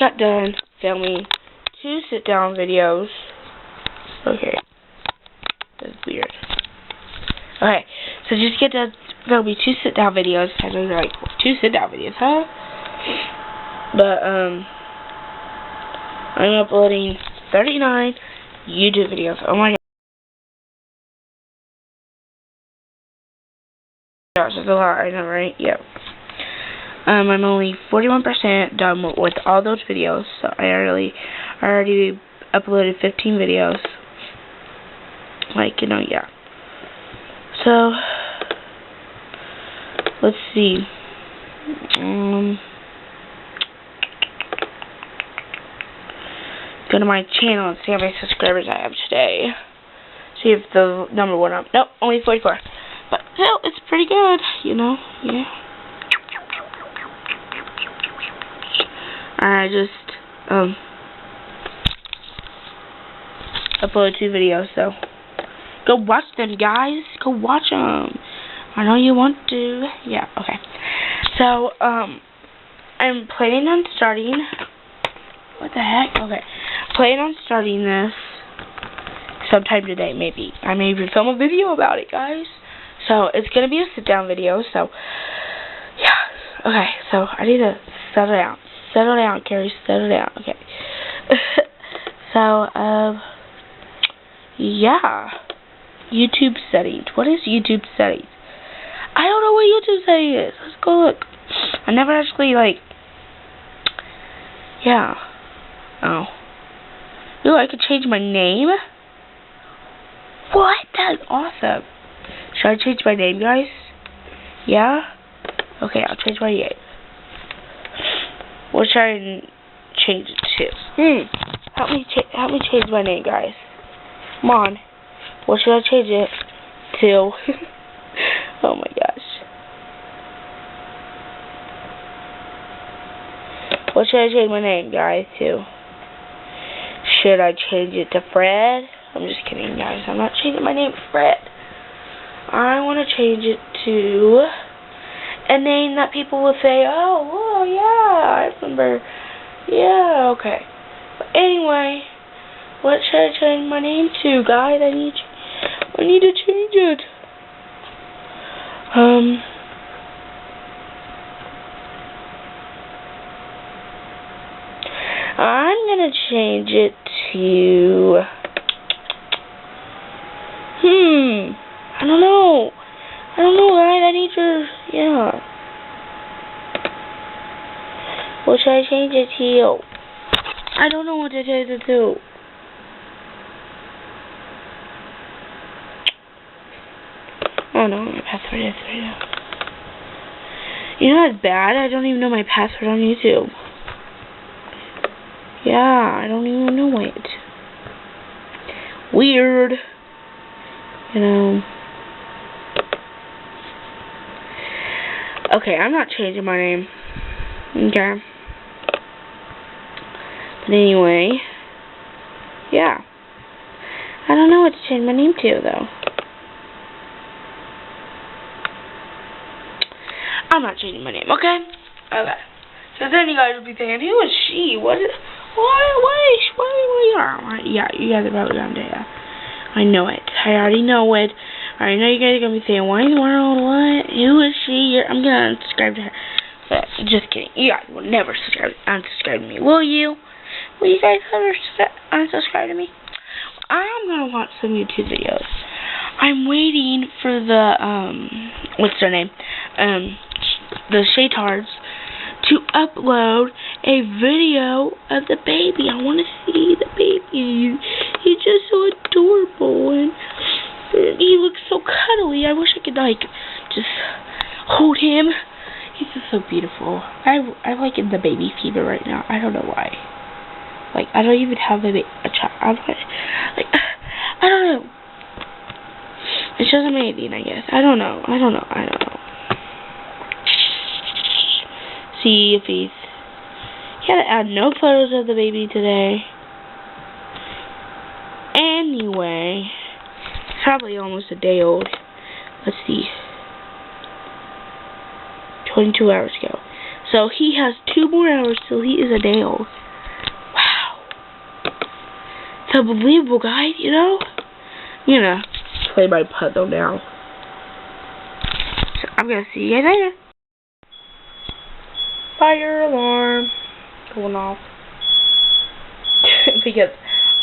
got done filming 2 sit-down videos. Okay. That's weird. Okay, so just get done filming 2 sit-down videos. I know you're like, 2 sit-down videos, huh? But, I'm uploading 39 YouTube videos. Oh my gosh, that's a lot, I know, right? Yep. I'm only 41% done with all those videos, so I already uploaded 15 videos. Like, you know, yeah. So, let's see. Go to my channel and see how many subscribers I have today. See if the number went up. Nope, only 44. But still, it's pretty good, you know. Yeah. I just uploaded 2 videos, so go watch them, guys. Go watch them. I know you want to. Yeah. Okay. So I'm planning on starting. What the heck? Okay. Planning on starting this sometime today, maybe. I may even film a video about it, guys. So it's gonna be a sit-down video. So yeah. Okay. So I need to settle down. Settle down, Carrie. Settle down. Okay. So yeah. YouTube settings. What is YouTube settings? I don't know what YouTube settings is. Let's go look. I never actually, like, yeah. Oh. Ooh, I could change my name? What? That's awesome. Should I change my name, guys? Yeah? Okay, I'll change my name. What should I change it to? Help me change my name, guys. Come on. What should I change it to? Oh my gosh. What should I change my name, guys, to? Should I change it to Fred? I'm just kidding, guys. I'm not changing my name to Fred. I want to change it to a name that people will say, oh, yeah, I remember. Yeah, okay. But anyway, what should I change my name to, guys? I need to change it. I'm gonna change it to I don't know, guys. I need to, yeah. What should I change it to? I don't know what to change it to. Oh no, my password is right now. You know that's bad? I don't even know my password on YouTube. Yeah, I don't even know it. Weird. You know. Okay, I'm not changing my name. Okay. But anyway. Yeah. I don't know what to change my name to, though. I'm not changing my name, okay? Okay. So then you guys will be thinking, who is she? What is yeah, you guys are probably gonna do that. I know it. I already know it. I know you guys are gonna be saying, why in the world, what? Who is she? I'm gonna unsubscribe to her. But just kidding. You guys will never unsubscribe to me, will you? Will you guys ever unsubscribe to me? I'm gonna watch some YouTube videos. I'm waiting for the what's their name? The Shaytards to upload a video of the baby. I want to see the baby. He's just so adorable and he looks so cuddly. I wish I could like just hold him. He's just so beautiful. I'm like in the baby fever right now. I don't know why. Like I don't even have a child. I don't know. It's just amazing, I guess. I don't know. See if he had to add no photos of the baby today. Anyway, it's probably almost a day old. Let's see. 22 hours ago. So he has 2 more hours till he is a day old. It's unbelievable, guys, you know? I'm gonna play my puzzle now. So I'm gonna see you guys later. Fire alarm going off. Because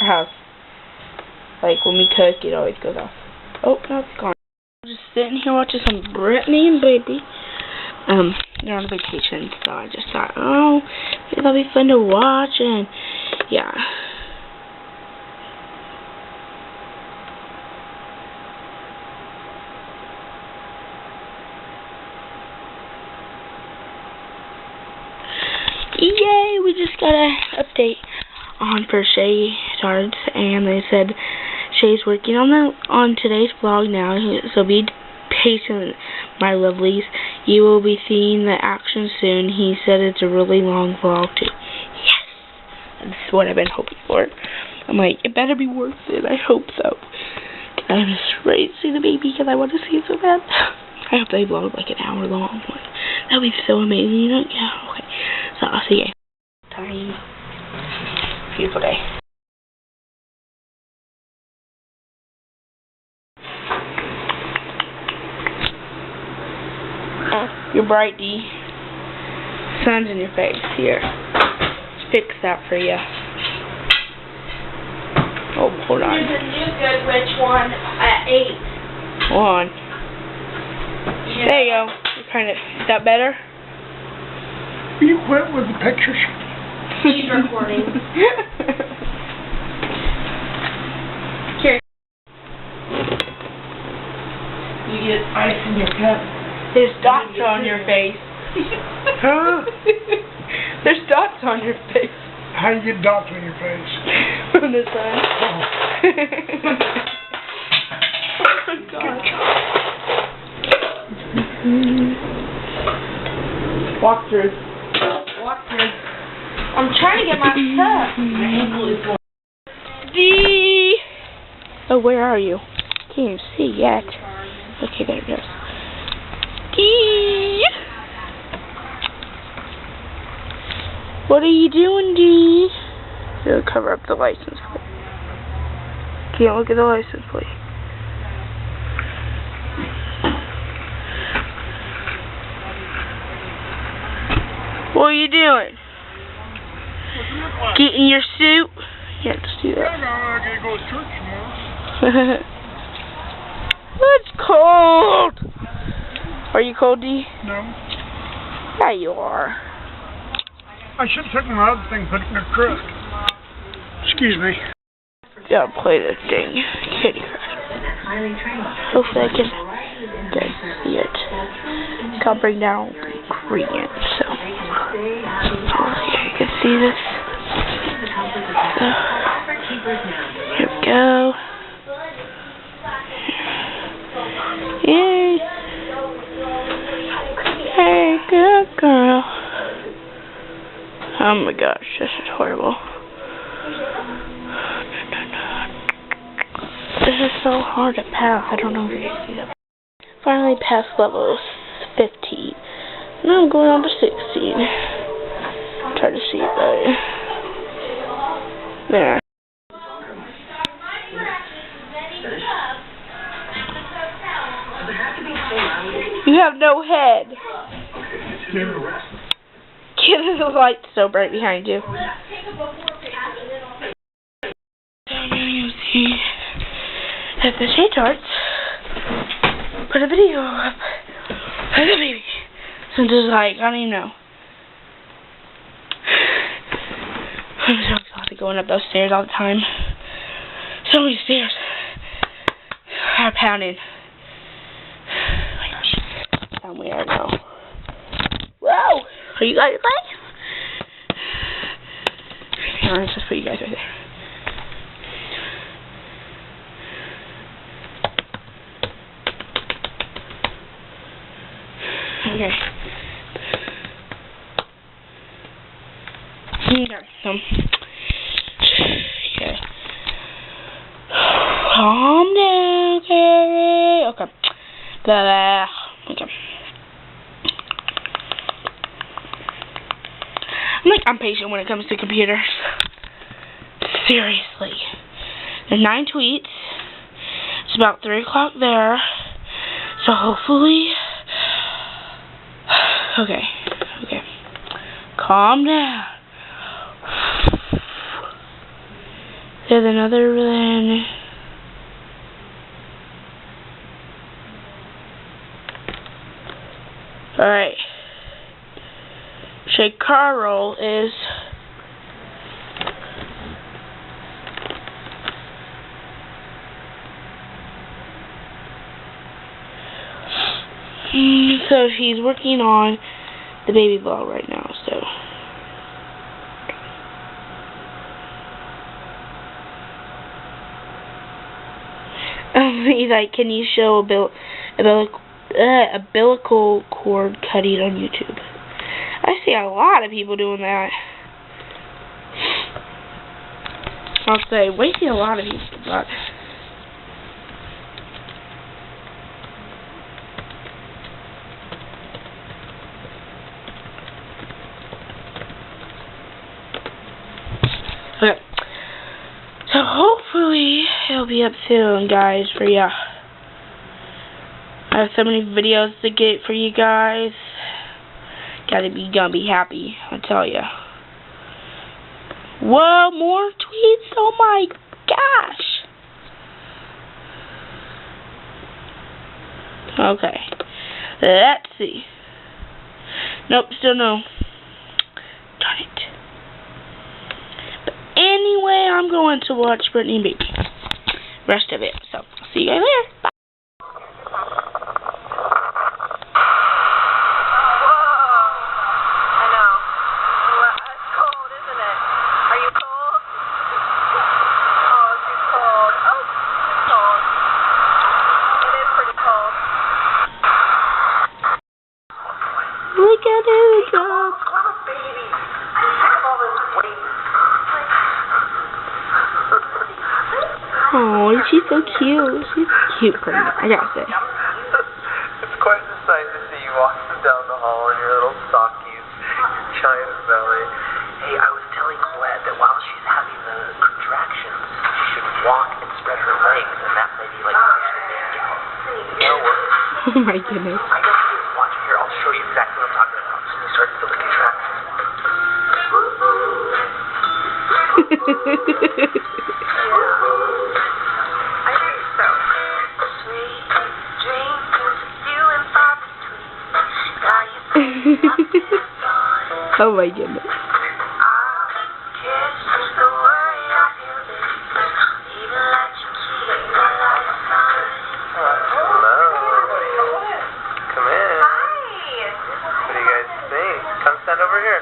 our house, like when we cook, it always goes off. Oh, no, it's gone. I'm just sitting here watching some Brittany and Baby. They're on vacation, so I just thought, oh, maybe that'll be fun to watch, and yeah. Yay, we just got an update on for Shay Tards, and they said Shay's working on today's vlog now, so be patient, my lovelies. You will be seeing the action soon. He said it's a really long vlog too. Yes! This is what I've been hoping for. I'm like, it better be worth it. I hope so. I'm just ready to see the baby because I want to see it so bad. I hope they vlog like an hour long. That would be so amazing, you know? Yeah, okay. So I'll see you guys. Tiny, beautiful day. You're bright, D. Sun's in your face. Here. Let's fix that for you. Oh, hold on. Here's a new good witch one at 8. Hold on. Yeah. There you go. You're kind of, is that better? You quit with the pictures. She's recording. Here. You get ice in your cup. There's dots on your face. Huh? There's dots on your face. How do you get dots on your face? From the sun. Oh my God. Walk through. Walk through. I'm trying to get my stuff. D. Oh, where are you? Can't even see yet. Okay, there it goes. D. What are you doing, D? It'll cover up the license plate. Can't look at the license plate. What are you doing? Get in your suit? Yeah, let's do that. I gotta go to church tomorrow. It's cold. Are you cold, D? No. Yeah, you are. I should have taken my other thing, put it in the truck. Excuse me. Gotta play this dang kitty crush. Hopefully I can see it. I'll bring down ingredients, so hopefully you can see this. So, here we go. Yay! Hey, good girl. Oh my gosh, this is horrible. This is so hard to pass. I don't know if you can see that. Finally passed level 15. Now I'm going on to 16. Try to see it there. You have no head. Kid, the light's so bright behind you. So now you see that the Shay Tards put a video up for the baby. So just like, I don't even know. I'm so exhausted going up those stairs all the time. So many stairs. Heart pounding. Down we are now. Whoa! Are you guys playing? Here, let's just put you guys right there. Okay. Okay, so. Okay. Calm down, Carrie. Okay. Blah, okay. I'm like impatient when it comes to computers. Seriously. There's 9 tweets. It's about 3 o'clock there. So hopefully... Okay. Calm down. There's another then. Alright. Shay Carroll is so he's working on the baby vlog right now, so he's like, can you show umbilical cord cutting on YouTube? I see a lot of people doing that. I'll say, we see a lot of people, but okay. So hopefully it'll be up soon, guys, for ya. I have so many videos to get for you guys. Gonna be happy, I tell ya. Whoa, more tweets! Oh my gosh! Okay, let's see. Nope, still no. Darn it. But anyway, I'm going to watch Brittany and Baby. Rest of it. So, I'll see you guys later. Bye. Look at it go. Oh, she's so cute. She's cute, I gotta say. It's quite the sight to see you walking down the hall in your little stockies, giant belly. Hey, I was telling Colette that while she's having the contractions, she should walk and spread her legs, and that may be like pushing the baby out. It'll work. Oh my goodness. I guess you just watch here. I'll show you exactly what I'm talking about. So you start to feel the contractions. Oh my goodness. Stand over here.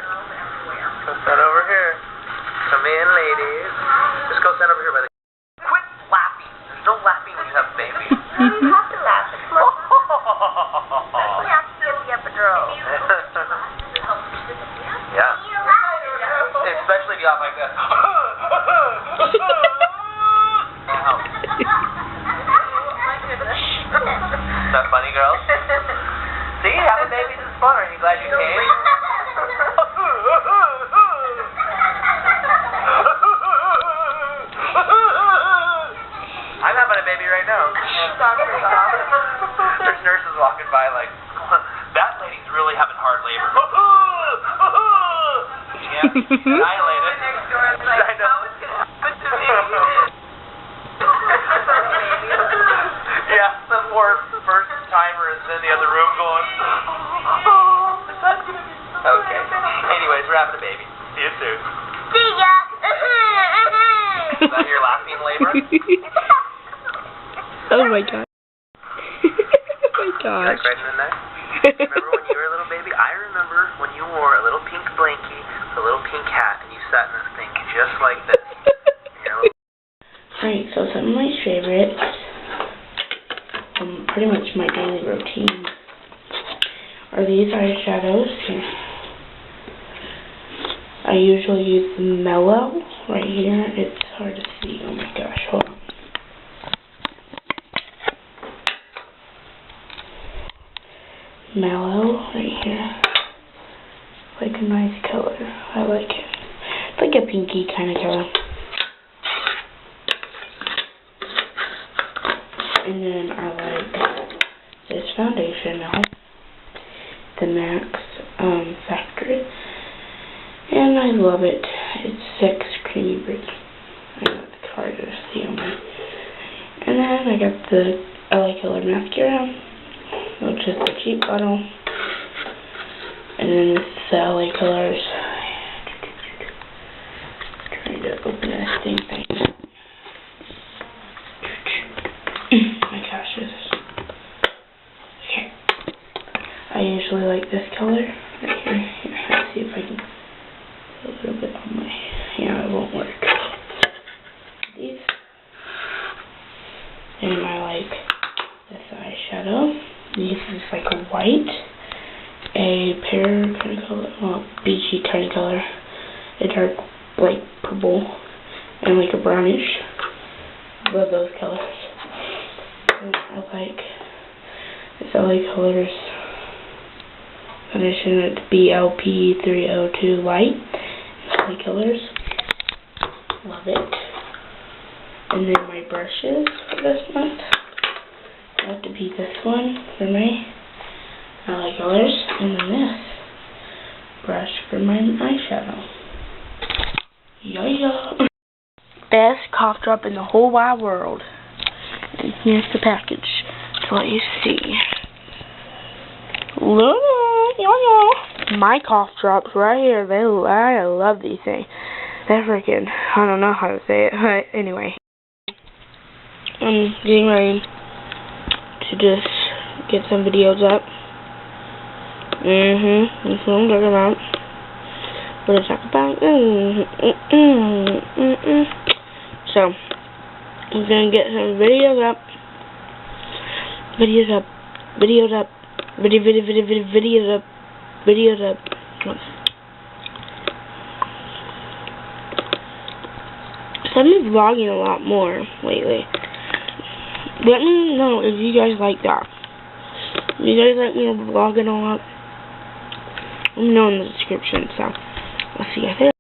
Go stand over here. Come in, ladies. Just go stand over here by the... Quit laughing. There's no laughing when you have babies. You have to laugh. We have to give the epidural. Yeah. Especially if you have like that. Is that funny, girls? See, having babies is fun. Are you glad you came? I'm having a baby right now. There's nurses walking by like, that lady's really having hard labor. Yeah, annihilated. I know. Yeah, some poor first timer is in the other room going, okay. Anyways, we're having a baby. See you soon. See ya. Is that your laughing labor? Oh my god. Oh my gosh. Like right in the neck? Remember when you were a little baby? I remember when you wore a little pink blankie, a little pink hat, and you sat in this thing just like this. Alright, so some of my favorites, pretty much my daily routine, are these eyeshadows. I usually use the Mellow right here. It's hard to see. Oh my gosh, hold on. Mellow right here. Like a nice color. I like it. It's like a pinky kind of color. And then I like this foundation now, the MAC Factory, and I love it. It's 6 creamy bricks. I got the card to see on me. And then I got the LA Color mascara, which is the cheap bottle. And then this is the LA Colors. Trying to open this thing. My gosh, okay. I usually like this color right here. Here, let's see if I can put a little bit on my. Yeah, it won't work. These. And I like this eyeshadow. This is like a white, a pear kind of color, well, beachy kind of color, a dark light purple, and like a brownish. Love those colors. And I like this LA Colors foundation. It's BLP302 Light. LA Colors. Love it. And then my brushes for this month have to be this one for my LA Colors, and then this brush for my eyeshadow. Yeah. Best cough drop in the whole wide world. And here's the package to let you see. Look, my cough drops right here. I love these things. They're freaking, I don't know how to say it, but anyway. I'm getting ready to just get some videos up. That's what I'm talking about. What to talk about? So, I'm gonna get some videos up. Videos up. So I've been vlogging a lot more lately. Let me know if you guys like that. If you guys like me vlogging a lot, let me know in the description. So, I'll see you guys there.